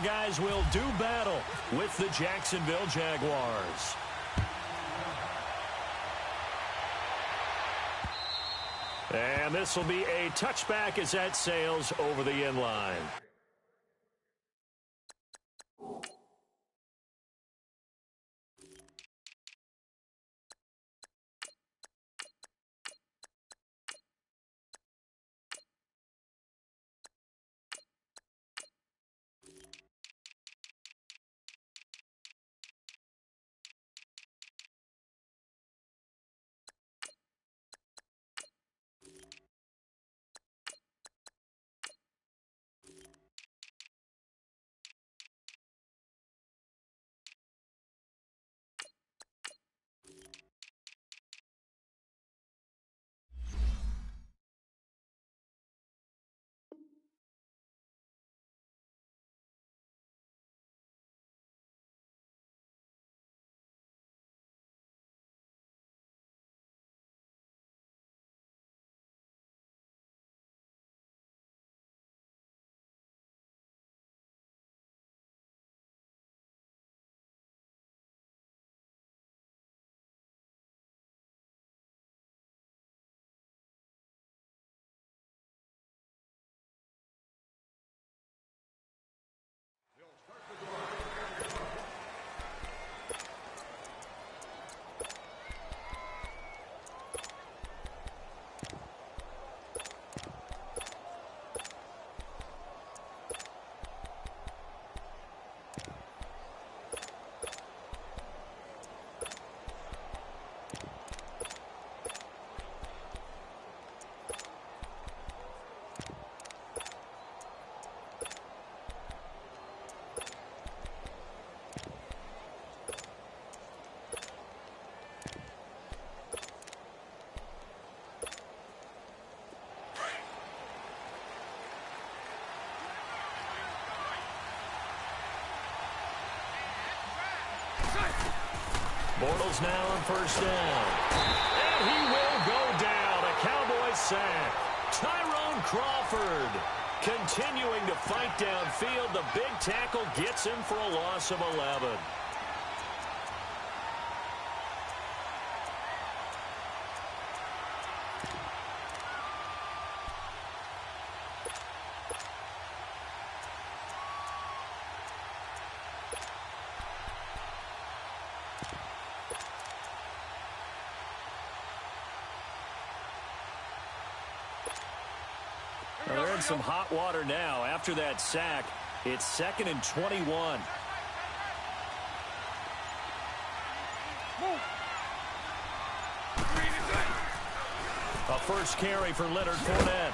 guys will do battle with the Jacksonville Jaguars. And this will be a touchback as that sails over the end line. Bortles now on first down. And he will go down. A Cowboys sack. Tyrone Crawford continuing to fight downfield. The big tackle gets him for a loss of 11. Well, they're in some hot water now. After that sack, it's 2nd and 21. A first carry for Leonard Fournette.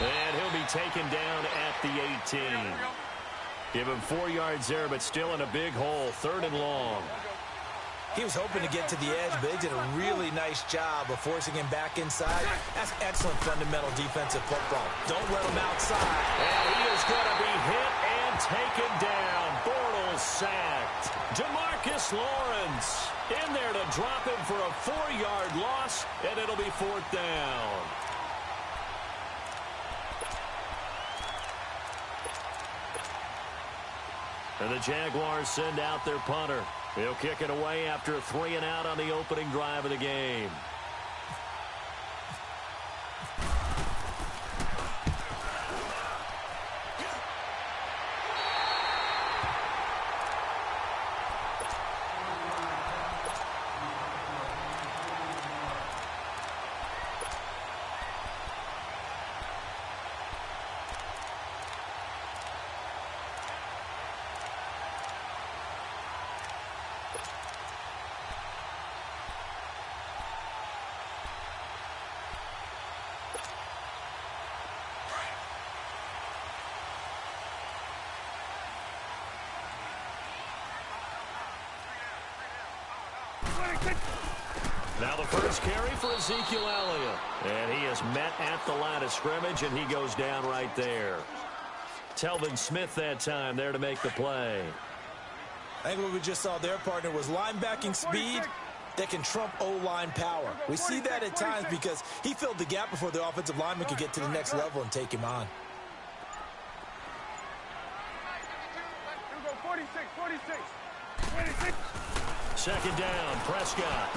And he'll be taken down at the 18. Give him 4 yards there, but still in a big hole. 3rd and long. He was hoping to get to the edge, but they did a really nice job of forcing him back inside. That's excellent fundamental defensive football. Don't let him outside. And he is going to be hit and taken down. Bortles sacked. Demarcus Lawrence in there to drop him for a 4-yard loss, and it'll be 4th down. And the Jaguars send out their punter. He'll kick it away after a 3-and-out on the opening drive of the game. Now the first carry for Ezekiel Elliott. And he is met at the line of scrimmage, and he goes down right there. Telvin Smith that time there to make the play. I think what we just saw there, partner, was linebacking speed that can trump O-line power. We see that at times because he filled the gap before the offensive lineman could get to the next level and take him on. Second down, Prescott.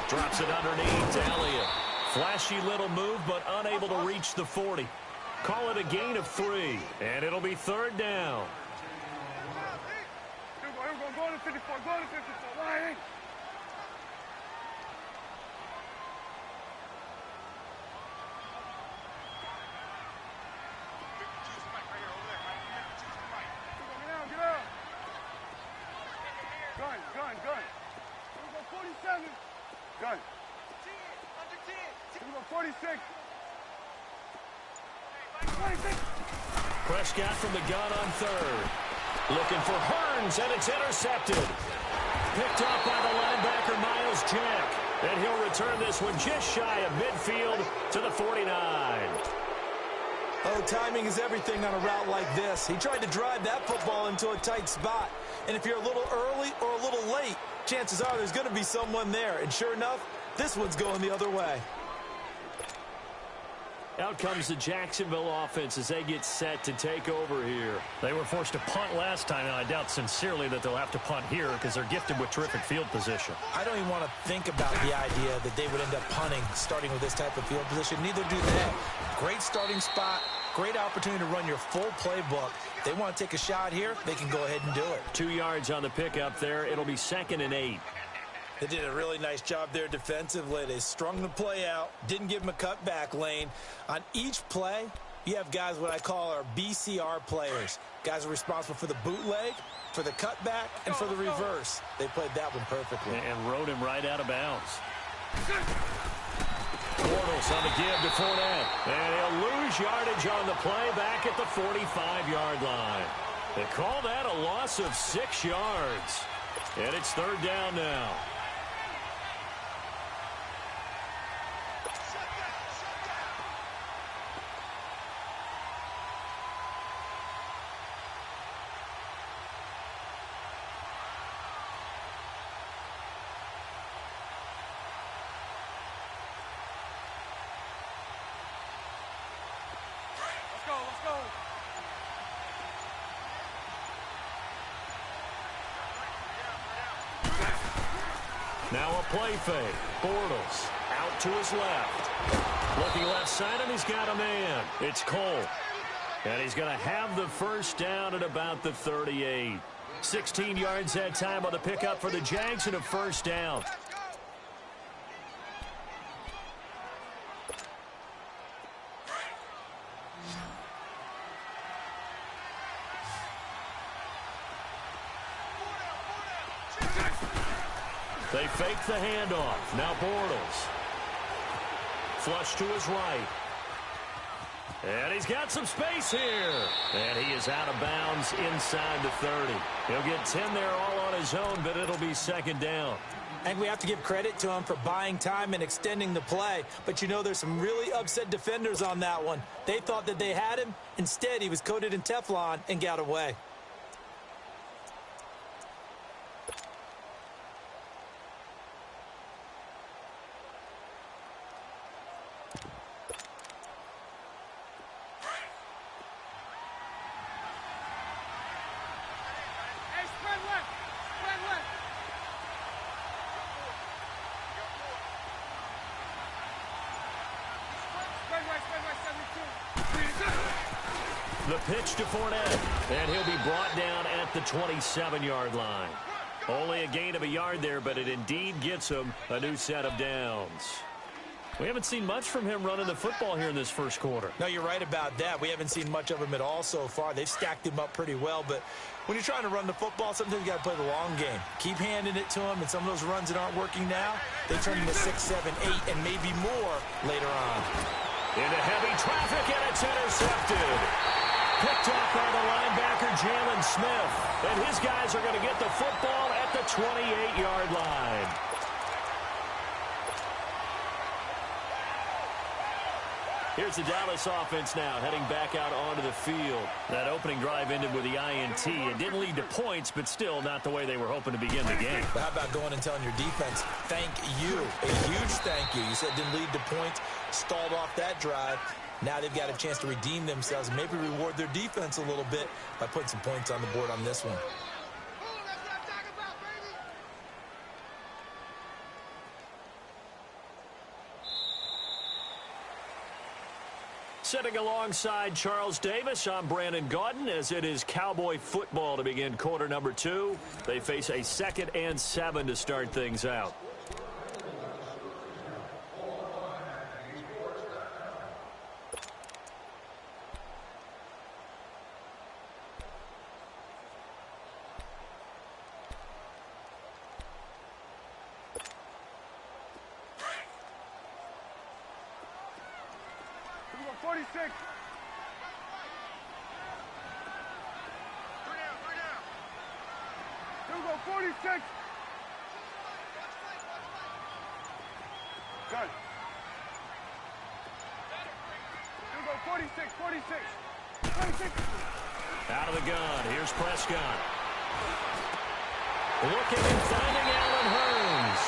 Drops it underneath to Elliott. Flashy little move, but unable to reach the 40. Call it a gain of 3, and it'll be third down. Go to 54, go to 54. Why? Gun. Here we go, 47. Gun. 10, under 10. Here we go, 46. 26. Prescott from the gun on third. Looking for Hearns, and it's intercepted. Picked up by the linebacker, Miles Jack. And he'll return this one just shy of midfield to the 49. Oh, timing is everything on a route like this. He tried to drive that football into a tight spot. And if you're a little early or a little late, chances are there's going to be someone there. And sure enough, this one's going the other way. Out comes the Jacksonville offense as they get set to take over here. They were forced to punt last time, and I doubt sincerely that they'll have to punt here because they're gifted with terrific field position. I don't even want to think about the idea that they would end up punting starting with this type of field position. Neither do they. Great starting spot, great opportunity to run your full playbook. If they want to take a shot here, they can go ahead and do it. 2 yards on the pickup there. It'll be 2nd and 8. They did a really nice job there defensively. They strung the play out, didn't give them a cutback lane. On each play, you have guys what I call our BCR players. Guys are responsible for the bootleg, for the cutback, and for the reverse. They played that one perfectly. And rode him right out of bounds. Bortles on the give to Fournette. And he'll lose yardage on the play back at the 45-yard line. They call that a loss of 6 yards. And it's third down now. Let's go. Now a play fake. Bortles out to his left. Looking left side, and he's got a man. It's Cole. And he's going to have the first down at about the 38. 16 yards that time on the pickup for the Jags and a first down. They fake the handoff. Now Bortles. Flush to his right. And he's got some space here. And he is out of bounds inside the 30. He'll get 10 there all on his own, but it'll be second down. And we have to give credit to him for buying time and extending the play. But you know, there's some really upset defenders on that one. They thought that they had him. Instead, he was coated in Teflon and got away. The pitch to Fournette, and he'll be brought down at the 27-yard line. Only a gain of a yard there, but it indeed gets him a new set of downs. We haven't seen much from him running the football here in this first quarter. No, you're right about that. We haven't seen much of him at all so far. They've stacked him up pretty well, but when you're trying to run the football, sometimes you got to play the long game. Keep handing it to him, and some of those runs that aren't working now, they turn into 6, 7, 8, and maybe more later on. Into heavy traffic, and it's intercepted. Picked off by the linebacker, Jalen Smith. And his guys are going to get the football at the 28-yard line. Here's the Dallas offense now, heading back out onto the field. That opening drive ended with the INT. It didn't lead to points, but still not the way they were hoping to begin the game. But how about going and telling your defense, thank you, a huge thank you. You said it didn't lead to points, stalled off that drive. Now they've got a chance to redeem themselves and maybe reward their defense a little bit by putting some points on the board on this one. Sitting alongside Charles Davis, I'm Brandon Gaudin, as it is Cowboy football to begin quarter number 2. They face a 2nd and 7 to start things out. Here we go, 46. Here we go, 46. Good. Here we go, 46, 46. 46. Out of the gun, here's Prescott. Looking and finding Allen Hurns.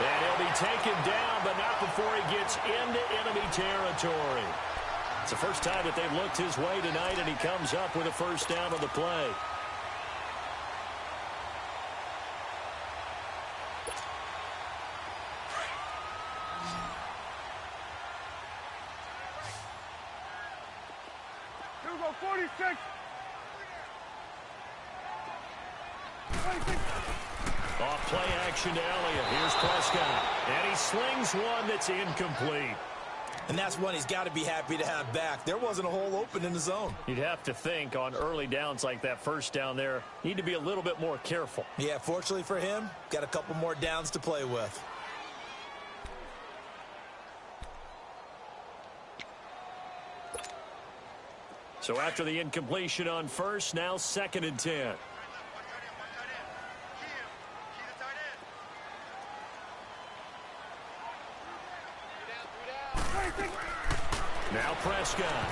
And he'll be taken down, but not before he gets into enemy territory. It's the first time that they've looked his way tonight, and he comes up with a first down on the play. Here we go, 46. 26. Off play action to Elliott. Here's Prescott. And he slings one that's incomplete. And that's one he's got to be happy to have back. There wasn't a hole open in the zone. You'd have to think on early downs like that first down there, need to be a little bit more careful. Yeah, fortunately for him, got a couple more downs to play with. So after the incompletion on first, now 2nd and 10. Now Prescott.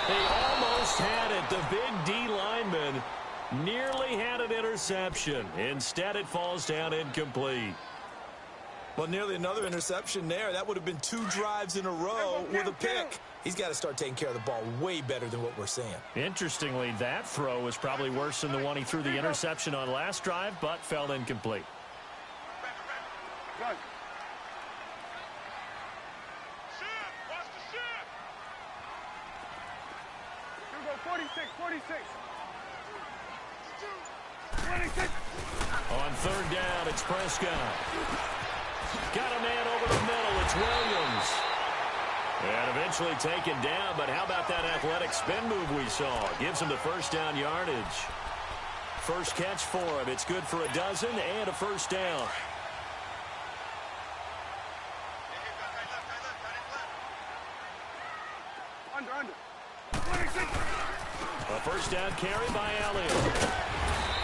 He almost had it. The big D lineman nearly had an interception. Instead, it falls down incomplete. Well, nearly another interception there. That would have been 2 drives in a row with a pick. He's got to start taking care of the ball way better than what we're seeing. Interestingly, that throw was probably worse than the one he threw the interception on last drive, but fell incomplete. Good. Here we go, 46, 46. 26. On 3rd down, it's Prescott. Got a man over the middle. It's Williams. And eventually taken down, but how about that athletic spin move we saw? Gives him the first down yardage. First catch for him. It's good for a dozen and a first down. Under. 26. A first down carry by Elliott.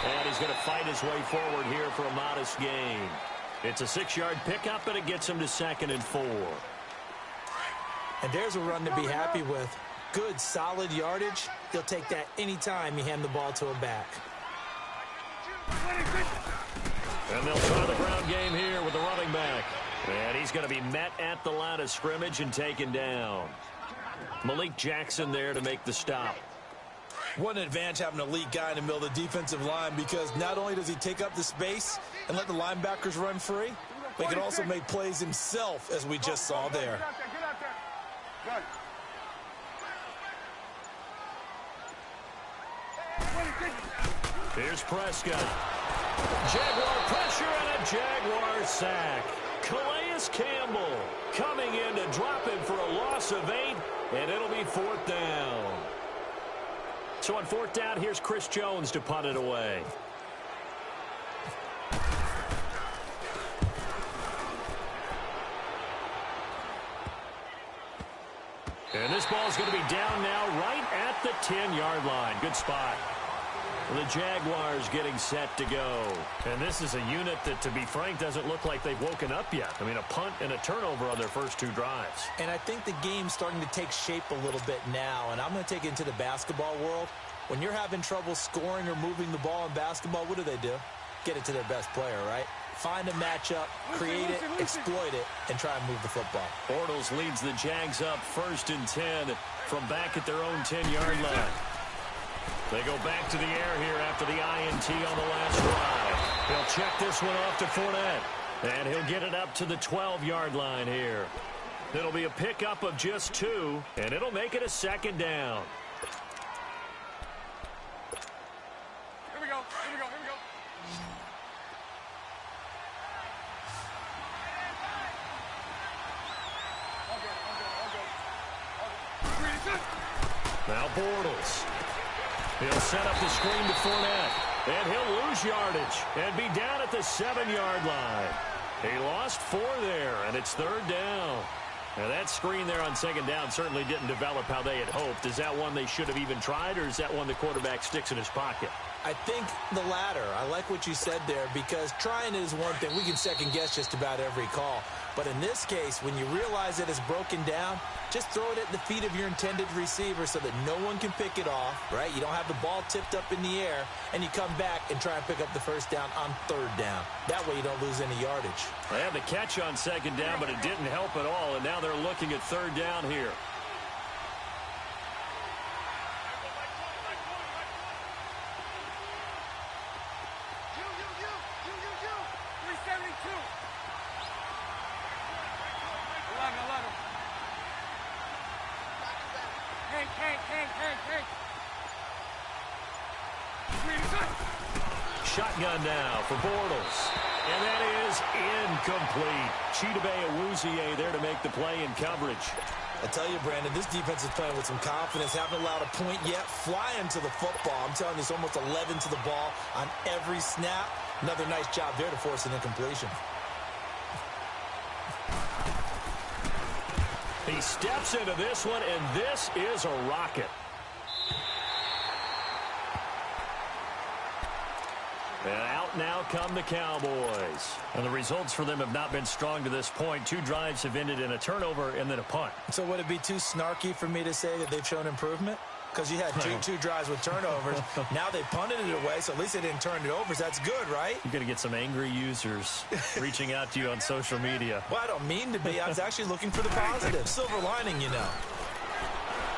And he's going to fight his way forward here for a modest gain. It's a 6-yard pickup, and it gets him to 2nd and 4. And there's a run to be happy with. Good, solid yardage. He'll take that anytime you hand the ball to a back. 26. And they'll try the ground game here with the running back. And he's going to be met at the line of scrimmage and taken down. Malik Jackson there to make the stop. What an advantage having an elite guy in the middle of the defensive line, because not only does he take up the space and let the linebackers run free, but he can also make plays himself, as we just saw there. Get out there. Good. 26. Here's Prescott. Jaguar pressure and a Jaguar sack. Calais Campbell coming in to drop him for a loss of 8, and it'll be 4th down. So on 4th down, here's Chris Jones to punt it away. And this ball's going to be down now right at the 10-yard line. Good spot. The Jaguars getting set to go. And this is a unit that, to be frank, doesn't look like they've woken up yet. I mean, a punt and a turnover on their first 2 drives. And I think the game's starting to take shape a little bit now, and I'm going to take it into the basketball world. When you're having trouble scoring or moving the ball in basketball, what do? Get it to their best player, right? Find a matchup, create it, exploit it, and try and move the football. Bortles leads the Jags up 1st and 10 from back at their own 10-yard line. They go back to the air here after the INT on the last drive. He'll check this one off to Fournette. And he'll get it up to the 12-yard line here. It'll be a pickup of just 2, and it'll make it a second down. Here we go. Here we go. Here we go. Now Bortles. He'll set up the screen to Fournette. And he'll lose yardage and be down at the 7-yard line. He lost 4 there, and it's 3rd down. Now, that screen there on 2nd down certainly didn't develop how they had hoped. Is that one they should have even tried, or is that one the quarterback sticks in his pocket? I think the latter. I like what you said there, because trying it is one thing. We can second-guess just about every call. But in this case, when you realize that it's broken down, just throw it at the feet of your intended receiver so that no one can pick it off, right? You don't have the ball tipped up in the air, and you come back and try and pick up the 1st down on 3rd down. That way you don't lose any yardage. They had the catch on 2nd down, but it didn't help at all, and now they're looking at 3rd down here. Shotgun now for Bortles. And that is incomplete. Chidobe Awuzie there to make the play in coverage. I tell you, Brandon, this defense is playing with some confidence. Haven't allowed a point yet. Flying to the football. I'm telling you, it's almost 11 to the ball on every snap. Another nice job there to force an incompletion. He steps into this one, and this is a rocket. And out now come the Cowboys. And the results for them have not been strong to this point. 2 drives have ended in a turnover and then a punt. So would it be too snarky for me to say that they've shown improvement? Because you had two drives with turnovers. Now they punted it away, so at least they didn't turn it over. So that's good, right? You're going to get some angry users reaching out to you on social media. Well, I don't mean to be. I was actually looking for the positive. Silver lining, you know.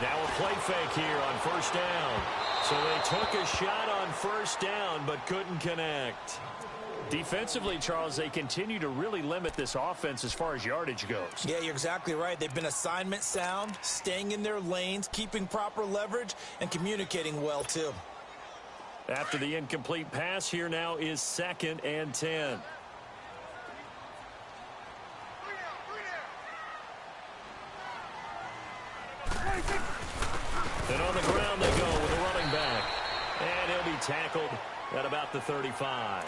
Now a play fake here on 1st down. So they took a shot on 1st down, but couldn't connect. Defensively, Charles, they continue to really limit this offense as far as yardage goes. Yeah, you're exactly right. They've been assignment sound, staying in their lanes, keeping proper leverage, and communicating well, too. After the incomplete pass, here now is 2nd and 10. And on the ground they go with a running back. And he'll be tackled at about the 35.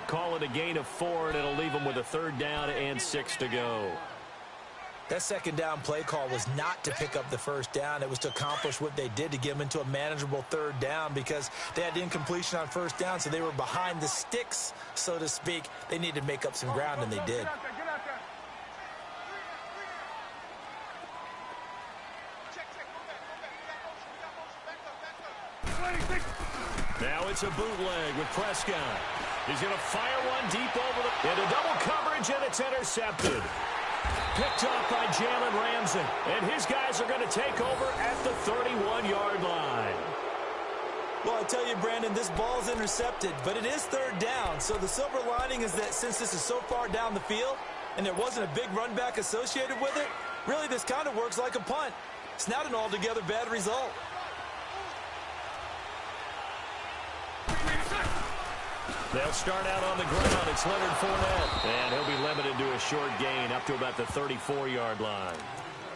Call it a gain of 4, and it'll leave them with a 3rd down and 6 to go. That 2nd down play call was not to pick up the 1st down. It was to accomplish what they did, to get them into a manageable 3rd down, because they had the incompletion on 1st down, so they were behind the sticks, so to speak. They needed to make up some ground, and they did. Now it's a bootleg with Prescott. He's going to fire one deep over into double coverage, and it's intercepted. Picked off by Jalen Ramsey. And his guys are going to take over at the 31-yard line. Well, I tell you, Brandon, this ball's intercepted, but it is 3rd down. So the silver lining is that since this is so far down the field and there wasn't a big run back associated with it, really this kind of works like a punt. It's not an altogether bad result. They'll start out on the ground. It's Leonard Fournette. And he'll be limited to a short gain up to about the 34-yard line.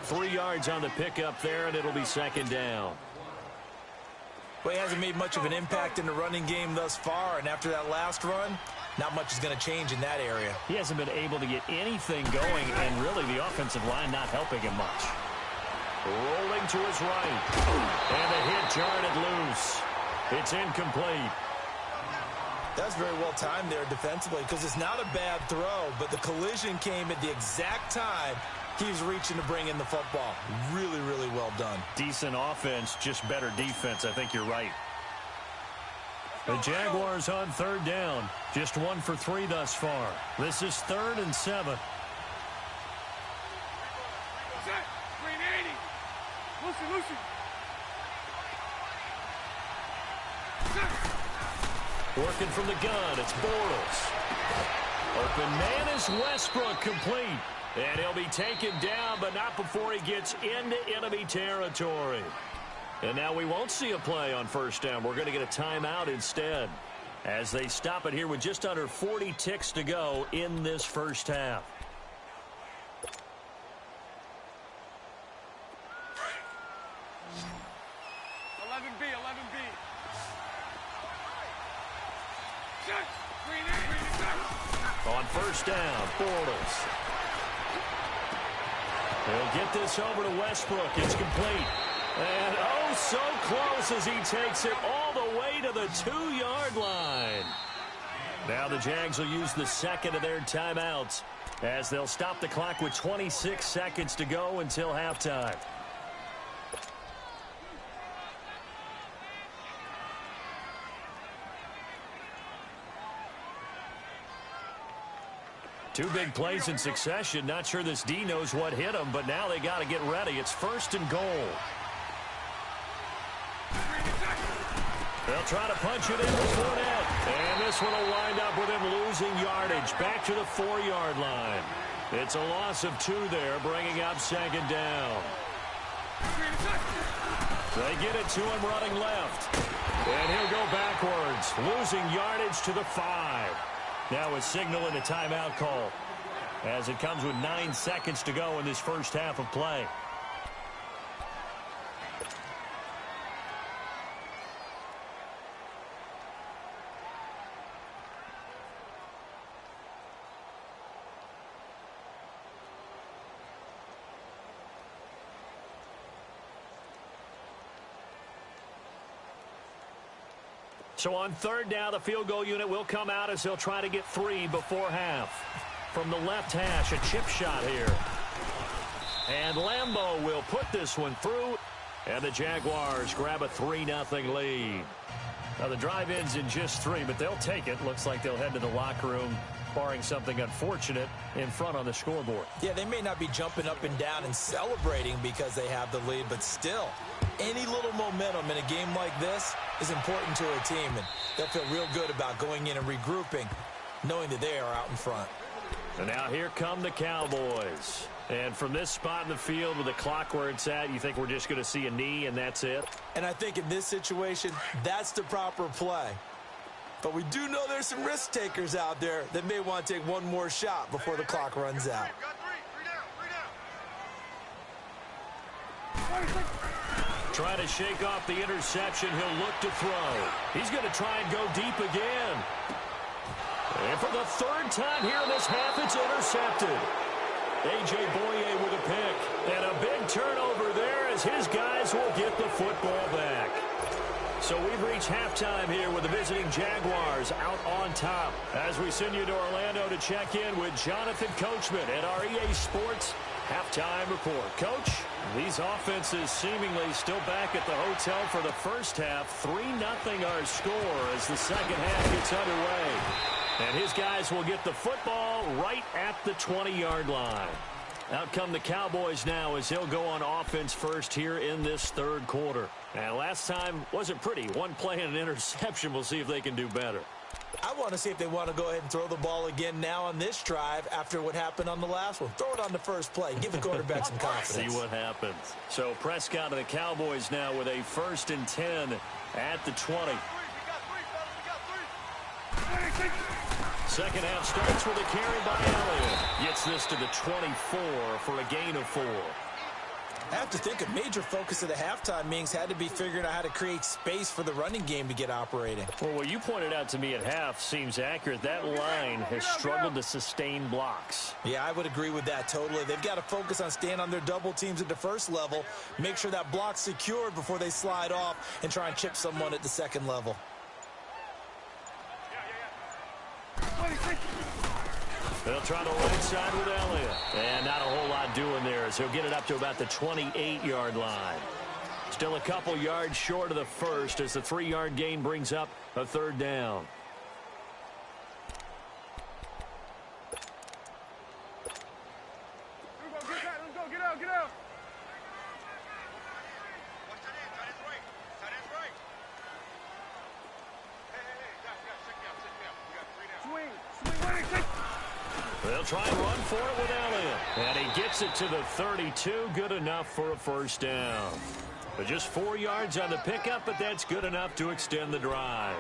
3 yards on the pickup there, and it'll be 2nd down. Well, he hasn't made much of an impact in the running game thus far, and after that last run, not much is going to change in that area. He hasn't been able to get anything going, and really the offensive line not helping him much. Rolling to his right. And the hit jarred it loose. It's incomplete. That's very well timed there defensively, because it's not a bad throw, but the collision came at the exact time he was reaching to bring in the football. Really, really well done. Decent offense, just better defense. I think you're right. The Jaguars on 3rd down. Just 1 for 3 thus far. This is 3rd and 7. Working from the gun, it's Bortles. Open man is Westbrook, complete. And he'll be taken down, but not before he gets into enemy territory. And now we won't see a play on first down. We're going to get a timeout instead, as they stop it here with just under 40 ticks to go in this first half. On first down, Bortles. He'll get this over to Westbrook. It's complete. And oh, so close as he takes it all the way to the 2-yard line. Now the Jags will use the second of their timeouts, as they'll stop the clock with 26 seconds to go until halftime. Two big plays in succession. Not sure this D knows what hit him, but now they got to get ready. It's first and goal. They'll try to punch it in with Fournette. And this one will wind up with him losing yardage back to the 4-yard line. It's a loss of 2 there, bringing up second down. They get it to him running left. And he'll go backwards, losing yardage to the 5. Now a signal and a timeout call, as it comes with 9 seconds to go in this first half of play. So on third down, the field goal unit will come out as he'll try to get 3 before half. From the left hash, a chip shot here. And Lambeau will put this one through. And the Jaguars grab a 3-0 lead. Now the drive ends in just 3, but they'll take it. Looks like they'll head to the locker room, barring something unfortunate in front on the scoreboard. Yeah, they may not be jumping up and down and celebrating because they have the lead, but still, any little momentum in a game like this is important to a team, and they'll feel real good about going in and regrouping, knowing that they are out in front. And now here come the Cowboys. And from this spot in the field with the clock where it's at, you think we're just going to see a knee and that's it? And I think in this situation, that's the proper play. But we do know there's some risk takers out there that may want to take one more shot before the clock runs out. Trying to shake off the interception, he'll look to throw. He's going to try and go deep again. And for the 3rd time here in this half, it's intercepted. A.J. Boye with a pick. And a big turnover there as his guys will get the football back. So we've reached halftime here with the visiting Jaguars out on top, as we send you to Orlando to check in with Jonathan Coachman at our EA Sports Halftime Report. Coach, these offenses seemingly still back at the hotel for the first half. 3-0 our score as the second half gets underway. And his guys will get the football right at the 20-yard line. Out come the Cowboys now as he'll go on offense first here in this third quarter. And last time wasn't pretty. One play and an interception. We'll see if they can do better. I want to see if they want to go ahead and throw the ball again now on this drive after what happened on the last one. Throw it on the first play. Give the quarterback some confidence. See what happens. So Prescott and the Cowboys now with a 1st and 10 at the 20. Second half starts with a carry by Elliott. Gets this to the 24 for a gain of 4. I have to think a major focus of the halftime meetings had to be figuring out how to create space for the running game to get operating. Well, what you pointed out to me at half seems accurate. That line has struggled to sustain blocks. Yeah, I would agree with that totally. They've got to focus on staying on their double teams at the first level, make sure that block's secured before they slide off and try and chip someone at the second level. They'll try the right side with Elliott. And not a whole lot doing there as he'll get it up to about the 28-yard line. Still a couple yards short of the first as the 3-yard gain brings up a 3rd down. Let's go, get out, get out. Swing, swing, They'll try and run for it with Elliott. And he gets it to the 32. Good enough for a first down. But just 4 yards on the pickup, but that's good enough to extend the drive.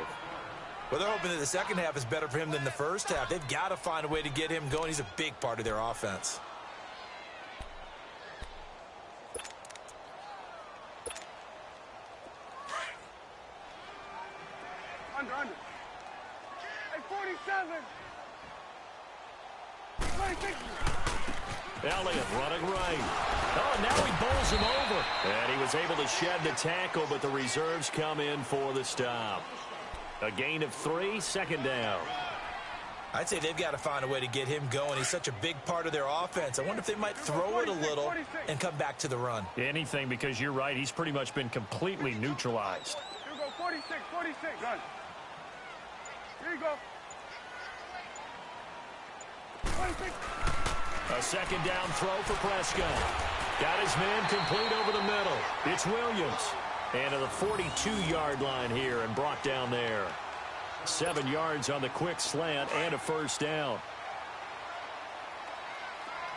Well, they're hoping that the second half is better for him than the first half. They've got to find a way to get him going. He's a big part of their offense. Under. Hey, 47. 26. Elliott running right. Oh, now he bowls him over. And he was able to shed the tackle, but the reserves come in for the stop. A gain of 3, second down. I'd say they've got to find a way to get him going. He's such a big part of their offense. I wonder if they might throw it a little and come back to the run. Anything, because you're right. He's pretty much been completely neutralized. Here we go, 46. Gun. Here you go. 26. A second down throw for Prescott. Got his man complete over the middle. It's Williams. And to the 42-yard line here and brought down there. 7 yards on the quick slant and a first down.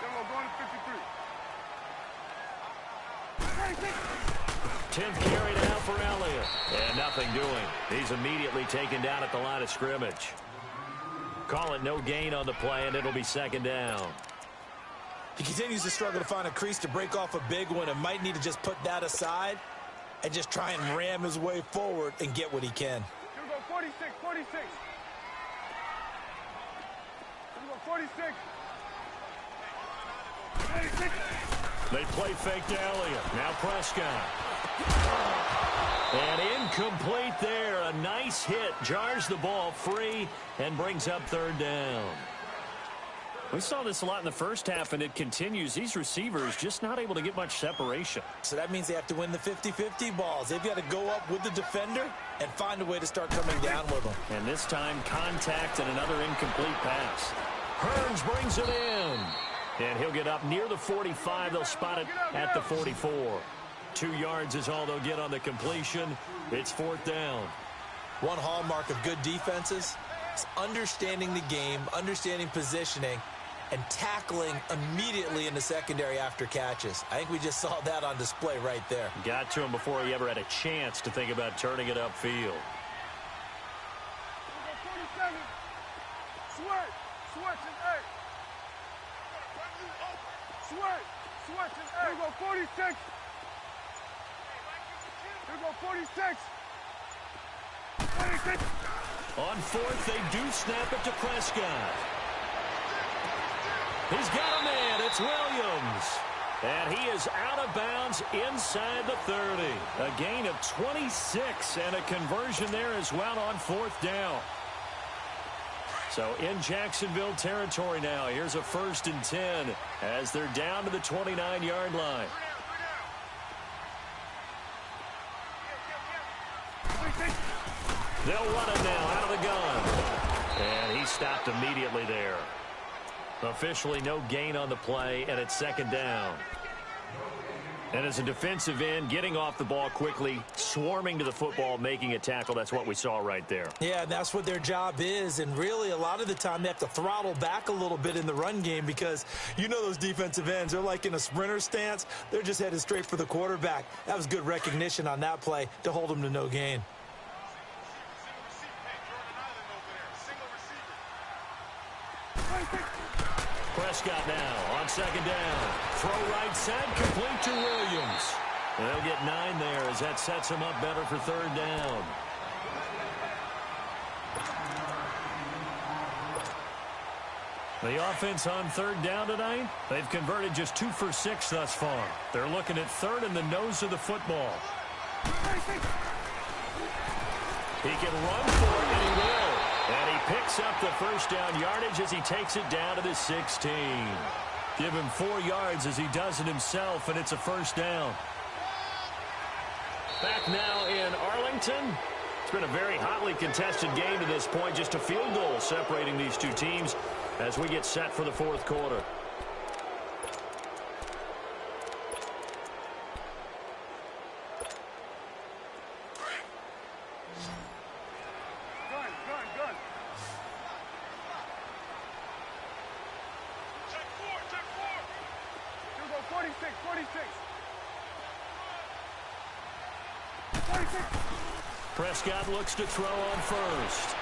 Then we're going to 53. 10th carry now for Elliott. And nothing doing. He's immediately taken down at the line of scrimmage. Call it no gain on the play, and it'll be second down. He continues to struggle to find a crease to break off a big one and might need to just put that aside and just try and ram his way forward and get what he can. Here we go, 46. Here we go, 46. 86. They play fake to Elliott. Now Prescott. And incomplete there. A nice hit. Jars the ball free and brings up third down. We saw this a lot in the first half, and it continues. These receivers just not able to get much separation. So that means they have to win the 50-50 balls. They've got to go up with the defender and find a way to start coming down with them. And this time, contact and another incomplete pass. Hearns brings it in. And he'll get up near the 45. They'll spot it at the 44. 2 yards is all they'll get on the completion. It's fourth down. One hallmark of good defenses is understanding the game, understanding positioning, and tackling immediately in the secondary after catches. I think we just saw that on display right there. Got to him before he ever had a chance to think about turning it upfield. 47. Switch and A. Switch and A. Here we go, 46. Here we go, 46. 26. On fourth, they do snap it to Prescott. He's got a man. It's Williams. And he is out of bounds inside the 30. A gain of 26 and a conversion there as well on fourth down. So in Jacksonville territory now. Here's a 1st and 10 as they're down to the 29-yard line. They'll run it now out of the gun. And he stopped immediately there. Officially no gain on the play, and it's second down. And as a defensive end, getting off the ball quickly, swarming to the football, making a tackle, that's what we saw right there. Yeah, that's what their job is, and really a lot of the time they have to throttle back a little bit in the run game because you know those defensive ends, they're like in a sprinter stance. They're just headed straight for the quarterback. That was good recognition on that play to hold them to no gain. Prescott now on second down. Throw right side, complete to Williams. They'll get 9 there as that sets him up better for third down. The offense on third down tonight, they've converted just 2 for 6 thus far. They're looking at third in the nose of the football. He can run for it, and he will. And he picks up the first down yardage as he takes it down to the 16. Give him 4 yards as he does it himself, and it's a first down. Back now in Arlington. It's been a very hotly contested game to this point. Just a field goal separating these two teams as we get set for the fourth quarter. 46, 46. 46. Prescott looks to throw on first.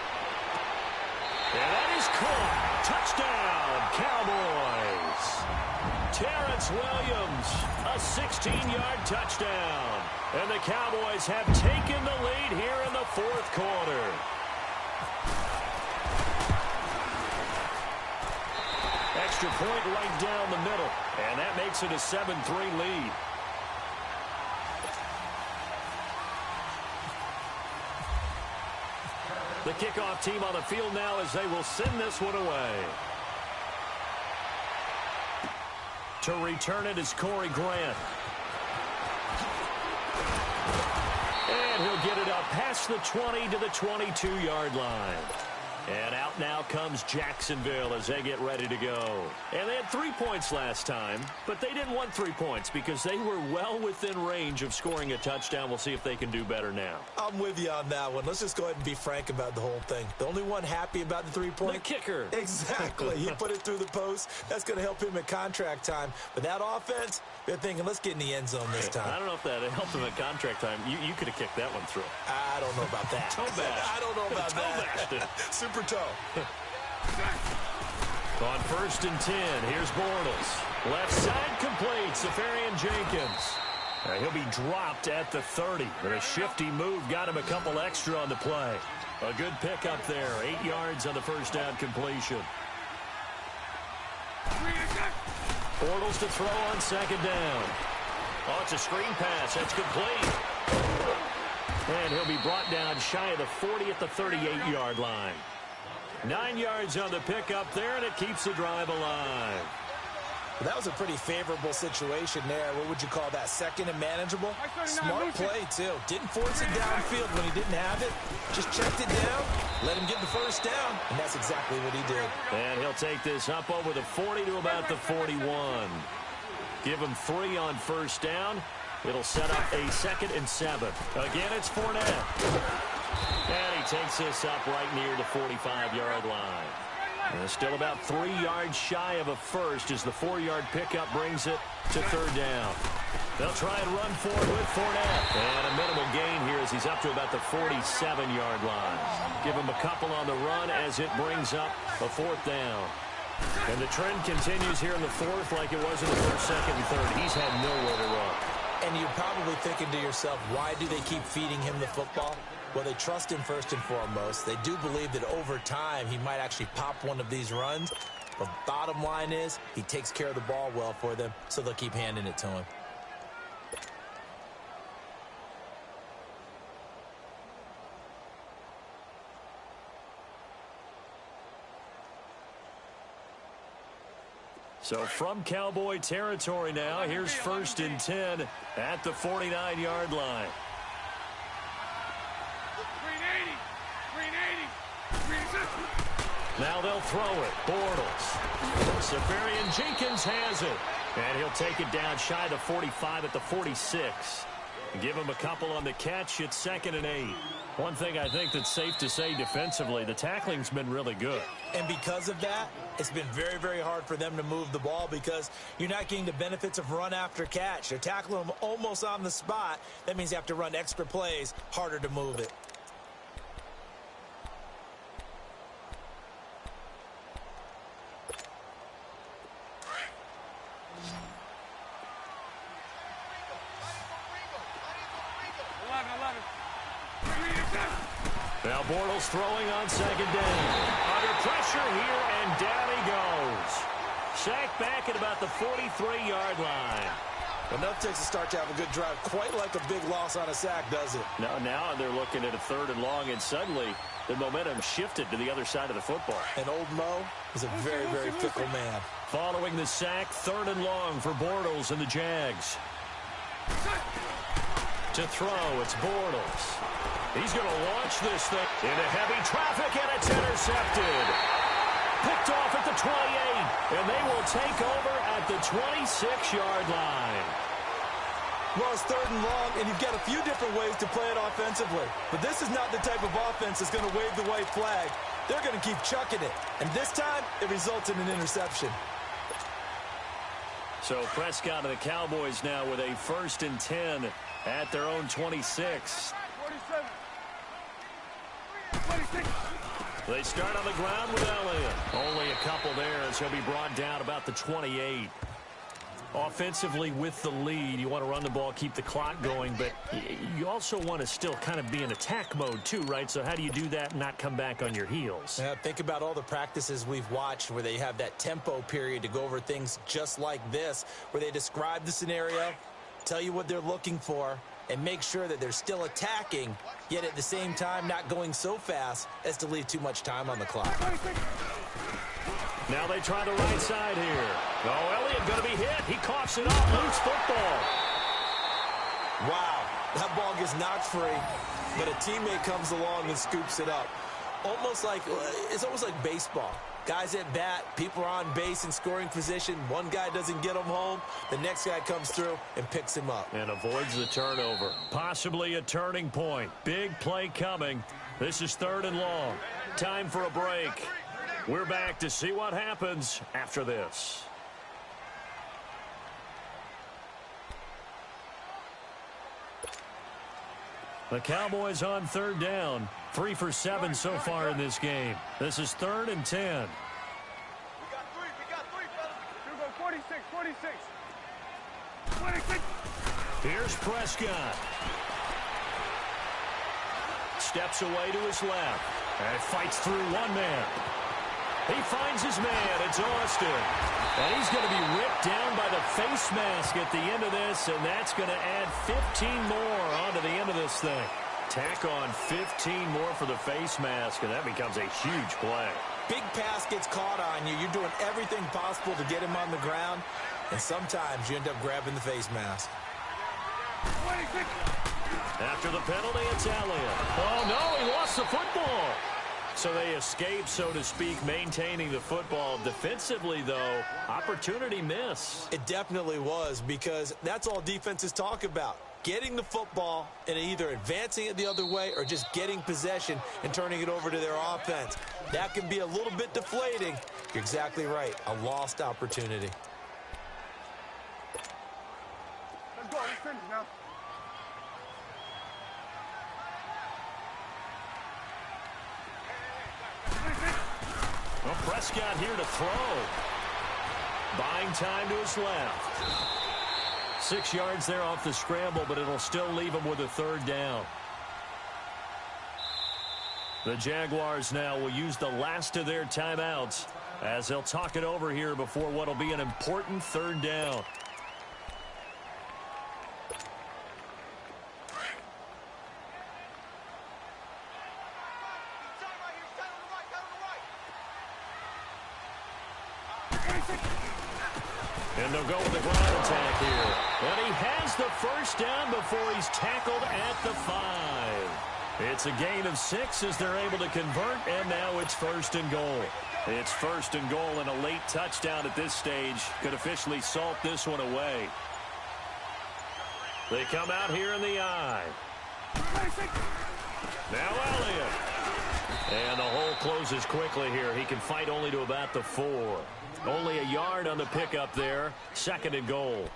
And that is caught. Touchdown, Cowboys. Terrence Williams, a 16-yard touchdown. And the Cowboys have taken the lead here in the fourth quarter. Extra point right down the middle. And that makes it a 7-3 lead. The kickoff team on the field now as they will send this one away. To return it is Corey Grant. And he'll get it up past the 20 to the 22-yard line. And out now comes Jacksonville as they get ready to go. And they had 3 points last time, but they didn't want 3 points because they were well within range of scoring a touchdown. We'll see if they can do better now. I'm with you on that one. Let's just go ahead and be frank about the whole thing. The only one happy about the 3-point? The kicker. Exactly. He put it through the post. That's going to help him at contract time. But that offense, they're thinking, let's get in the end zone this time. I don't know if that helped him at contract time. You could have kicked that one through. I don't know about that. Toe bash. I don't know about that. Super toe. On 1st and 10, here's Bortles. Left side complete, Safarian Jenkins. He'll be dropped at the 30. But a shifty move got him a couple extra on the play. A good pickup there. 8 yards on the first down completion. Bortles to throw on 2nd down. Oh, it's a screen pass. That's complete. And he'll be brought down shy of the 40 at the 38-yard line. 9 yards on the pickup there, and it keeps the drive alive. Well, that was a pretty favorable situation there. What would you call that? Second and manageable? Smart play, too. Didn't force it downfield when he didn't have it. Just checked it down, let him get the first down, and that's exactly what he did. And he'll take this up over the 40 to about the 41. Give him 3 on first down. It'll set up a 2nd and 7. Again, it's Fournette. And he takes this up right near the 45-yard line. And still about 3 yards shy of a first as the 4-yard pickup brings it to 3rd down. They'll try and run forward with Fournette. And a minimal gain here as he's up to about the 47-yard line. Give him a couple on the run as it brings up a 4th down. And the trend continues here in the 4th like it was in the 1st, 2nd, and 3rd. He's had nowhere to run. And you're probably thinking to yourself, why do they keep feeding him the football? Well, they trust him first and foremost. They do believe that over time he might actually pop one of these runs. But bottom line is he takes care of the ball well for them, so they'll keep handing it to him. So from Cowboy territory now, here's 1st and 10 at the 49-yard line. Now they'll throw it. Bortles. Safarian Jenkins has it. And he'll take it down shy of the 45 at the 46. Give him a couple on the catch. It's 2nd and 8. One thing I think that's safe to say defensively, the tackling's been really good. And because of that, it's been very, very hard for them to move the ball because you're not getting the benefits of run after catch. They're tackling them almost on the spot. That means you have to run extra plays, harder to move it. Now Bortles throwing on 2nd down. Under pressure here, and down he goes. Sacked back at about the 43-yard line. Enough takes a start to have a good drive. Quite like a big loss on a sack, does it? Now they're looking at a 3rd and long, and suddenly the momentum shifted to the other side of the football. And old Mo is a very, very fickle man. Following the sack, 3rd and long for Bortles and the Jags. To throw, it's Bortles. He's going to launch this thing into heavy traffic, and it's intercepted. Picked off at the 28, and they will take over at the 26-yard line. Well, it's 3rd and long, and you've got a few different ways to play it offensively. But this is not the type of offense that's going to wave the white flag. They're going to keep chucking it. And this time, it results in an interception. So Prescott and the Cowboys now with a 1st and 10 at their own 26. 47. 26. They start on the ground with Elliott. Only a couple there as he'll be brought down about the 28. Offensively with the lead, you want to run the ball, keep the clock going, but you also want to still kind of be in attack mode too, right? So how do you do that and not come back on your heels? Think about all the practices we've watched where they have that tempo period to go over things just like this, where they describe the scenario, tell you what they're looking for, and make sure that they're still attacking, yet at the same time not going so fast as to leave too much time on the clock. Now they try the right side here. Oh, Elliott going to be hit. He coughs it up. Loose football. Wow, that ball gets knocked free, but a teammate comes along and scoops it up. It's almost like baseball. Guys at bat, people are on base in scoring position. One guy doesn't get him home. The next guy comes through and picks him up. And avoids the turnover. Possibly a turning point. Big play coming. This is 3rd and long. Time for a break. We're back to see what happens after this. The Cowboys on 3rd down. 3 for 7 so far in this game. This is 3rd and 10. We got three, fellas. You go 46, 46. 26. Here's Prescott. Steps away to his left. And fights through one man. He finds his man. It's Austin. And he's going to be ripped down by the face mask at the end of this, and that's going to add 15 more onto the end of this thing. Tack on 15 more for the face mask, and that becomes a huge play. Big pass gets caught on you. You're doing everything possible to get him on the ground, and sometimes you end up grabbing the face mask. 26. After the penalty, it's Elliott. Oh, no, he lost the football. So they escape, so to speak, maintaining the football. Defensively, though, opportunity miss. It definitely was, because that's all defenses talk about. Getting the football and either advancing it the other way or just getting possession and turning it over to their offense. That can be a little bit deflating. You're exactly right. A lost opportunity. Let's go. Let's finish now. Well, Prescott here to throw. Buying time to his left. 6 yards there off the scramble, but it'll still leave him with a 3rd down. The Jaguars now will use the last of their timeouts as they'll talk it over here before what will be an important 3rd down. And they'll go with the ground attack here. And he has the 1st down before he's tackled at the 5. It's a gain of 6 as they're able to convert, and now it's 1st and goal. It's 1st and goal, and a late touchdown at this stage could officially salt this one away. They come out here in the eye. Now Elliott. And the hole closes quickly here. He can fight only to about the 4. Only a yard on the pickup there. 2nd and goal.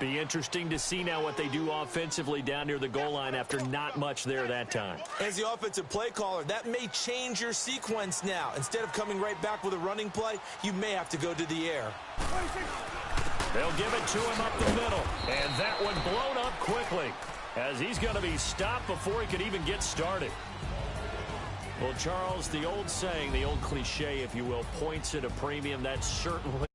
Be interesting to see now what they do offensively down near the goal line after not much there that time. As the offensive play caller, that may change your sequence now. Instead of coming right back with a running play, you may have to go to the air. They'll give it to him up the middle. And that one blown up quickly as he's going to be stopped before he could even get started. Well, Charles, the old saying, the old cliche, if you will, points at a premium. That's certainly